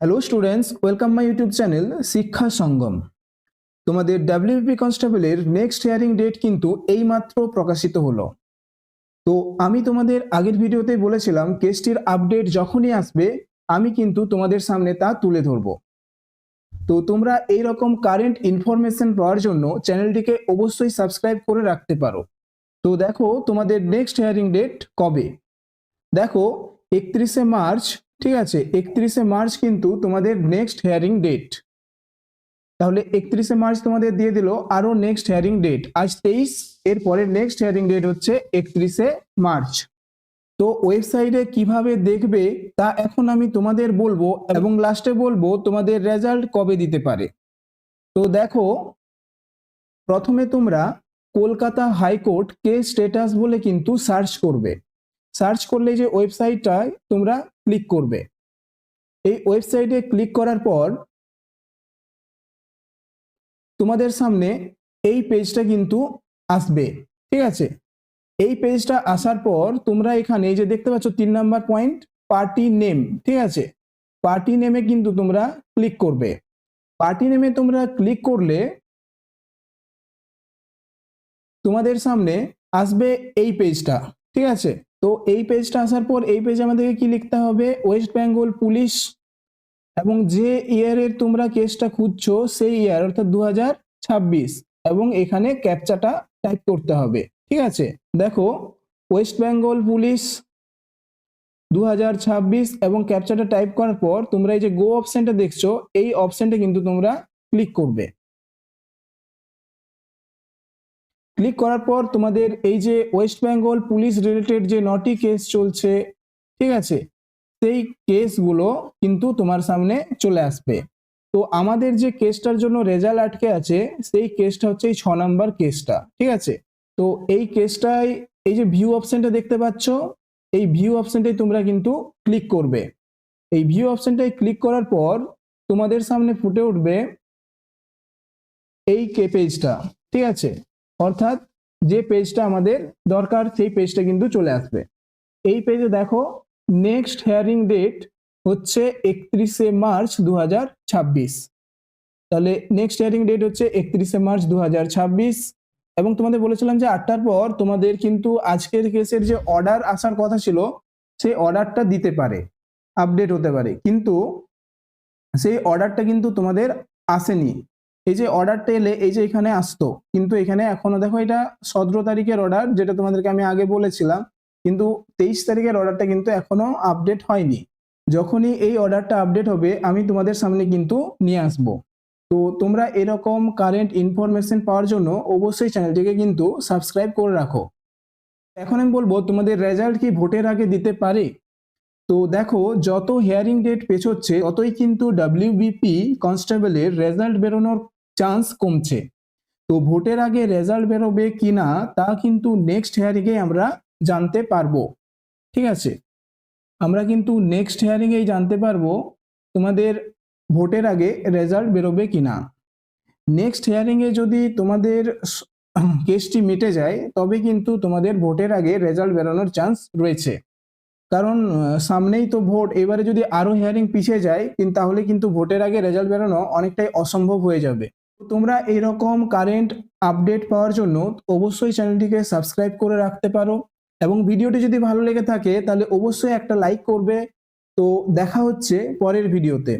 Hello students, welcome my YouTube channel শিক্ষা সঙ্গম। তোমাদের WBP কনস্টেবলের নেক্সট হিয়ারিং ডেট কিন্তু এইমাত্র প্রকাশিত হলো। তো আমি তোমাদের আগের ভিডিওতে বলেছিলাম কেসটির আপডেট যখনই আসবে আমি কিন্তু তোমাদের সামনে তা তুলে ধরবো। তো তোমরা এই রকম কারেন্ট ইনফরমেশন পাওয়ার জন্য চ্যানেলটিকে অবশ্যই সাবস্ক্রাইব করে রাখতে পারো। তো দেখো তোমাদের নেক্সট হিয়ারিং ডেট কবে। দেখো 31শে মার্চ, ঠিক আছে, 31শে মার্চ কিন্তু তোমাদের নেক্সট হিয়ারিং ডেট। তাহলে 31শে মার্চ তোমাদের দিয়ে দিল আরো নেক্সট হিয়ারিং ডেট। আজ 23, এর পরে নেক্সট হিয়ারিং ডেট হচ্ছে 31শে মার্চ। তো ওয়েবসাইটে কিভাবে দেখবে তা এখন আমি তোমাদের বলবো এবং লাস্টে বলবো তোমাদের রেজাল্ট কবে দিতে পারে। তো দেখো, প্রথমে তোমরা কলকাতা হাইকোর্ট কেস স্ট্যাটাস বলে কিন্তু সার্চ করবে। সার্চ করলে যে ওয়েবসাইটটায় তোমরা ক্লিক করবে। এই ওয়েবসাইটে ক্লিক করার পর তোমাদের সামনে এই পেজটা কিন্তু আসবে, ঠিক আছে। এই পেজটা আসার পর তোমরা এখানে যে দেখতে পাচ্ছ 3 নাম্বার পয়েন্ট পার্টি নেম, ঠিক আছে, পার্টি নেমে কিন্তু তোমরা ক্লিক করবে। পার্টি নেমে তোমরা ক্লিক করলে তোমাদের সামনে আসবে এই পেজটা, ঠিক আছে। তো এই পেজটা আসার পর এই পেজে আমাদেরকে কি লিখতে হবে, ওয়েস্ট বেঙ্গল পুলিশ, এবং যে ইয়ারের তোমরা কেসটা খুঁজছো সেই ইয়ার অর্থাৎ 2026, এবং এখানে ক্যাপচাটা টাইপ করতে হবে, ঠিক আছে। দেখো ওয়েস্ট বেঙ্গল পুলিশ 2026 এবং ক্যাপচাটা টাইপ করার পর তোমরা এই যে গো অপশনটা দেখছো এই অপশনটা কিন্তু তোমরা ক্লিক করবে। ক্লিক করার পর তোমাদের এই যে ওয়েস্ট বেঙ্গল পুলিশ রিলেটেড যে 9টি কেস চলছে, ঠিক আছে, সেই কেসগুলো কিন্তু তোমার সামনে চলে আসবে। তো আমাদের যে কেসটার জন্য রেজাল্ট আটকে আছে সেই কেসটা হচ্ছে এই 6 নাম্বার কেসটা, ঠিক আছে। তো এই কেসটাই এই যে ভিউ অপশনটা দেখতে পাচ্ছ, এই ভিউ অপশনটাই তোমরা কিন্তু ক্লিক করবে। এই ভিউ অপশনটাই ক্লিক করার পর তোমাদের সামনে ফুটে উঠবে এই পেজটা, ঠিক আছে, অর্থাৎ যে পেজটা আমাদের দরকার সেই পেজটা কিন্তু চলে আসবে। এই পেজে দেখো নেক্সট হিয়ারিং ডেট হচ্ছে 31শে মার্চ 2026। তাহলে নেক্সট হিয়ারিং ডেট হচ্ছে 31শে মার্চ 2026, এবং তোমাদের বলেছিলাম যে 8টার পর তোমাদের কিন্তু আজকের কেসের যে অর্ডার আসার কথা ছিল সেই অর্ডারটা দিতে পারে, আপডেট হতে পারে, কিন্তু সেই অর্ডারটা কিন্তু তোমাদের আসেনি। এই যে অর্ডারটা এলে এই যে এখানে আসতো, কিন্তু এখানে এখনো দেখো এটা 17 তারিখের অর্ডার, যেটা তোমাদেরকে আমি আগে বলেছিলাম, কিন্তু 23 তারিখের অর্ডারটা কিন্তু এখনো আপডেট হয়নি। যখনই এই অর্ডারটা আপডেট হবে আমি তোমাদের সামনে কিন্তু নিয়ে আসব। তো তোমরা এরকম কারেন্ট ইনফরমেশন পাওয়ার জন্য অবশ্যই চ্যানেলটিকে কিন্তু সাবস্ক্রাইব করে রাখো। এখন আমি বলবো তোমাদের রেজাল্ট কি ভোটের আগে দিতে পারে। তো দেখো যত হিয়ারিং ডেট পেছোচ্ছে ততই কিন্তু ডাব্লিউবিপি কনস্টেবলের রেজাল্ট বেরোনোর চান্স কমছে। তো ভোটের আগে রেজাল্ট বেরোবে কিনা তা কিন্তু নেক্সট হিয়ারিংয়ে আমরা জানতে পারবো, ঠিক আছে। আমরা কিন্তু নেক্সট হিয়ারিংয়েই জানতে পারবো তোমাদের ভোটের আগে রেজাল্ট বেরোবে কিনা। নেক্সট হিয়ারিংয়ে যদি তোমাদের কেসটি মিটে যায় তবে কিন্তু তোমাদের ভোটের আগে রেজাল্ট বেরোনোর চান্স রয়েছে, কারণ সামনেই তো ভোট। এবারে যদি আরো হিয়ারিং পিছিয়ে যায় কিন্তু তাহলে কিন্তু ভোটের আগে রেজাল্ট বেরোনো অনেকটাই অসম্ভব হয়ে যাবে। তোমরা এইরকম কারেন্ট আপডেট পাওয়ার জন্য অবশ্যই চ্যানেলটিকে সাবস্ক্রাইব করে রাখতে পারো, এবং ভিডিওটি যদি ভালো লেগে থাকে তাহলে অবশ্যই একটা লাইক করবে। তো দেখা হচ্ছে পরের ভিডিওতে।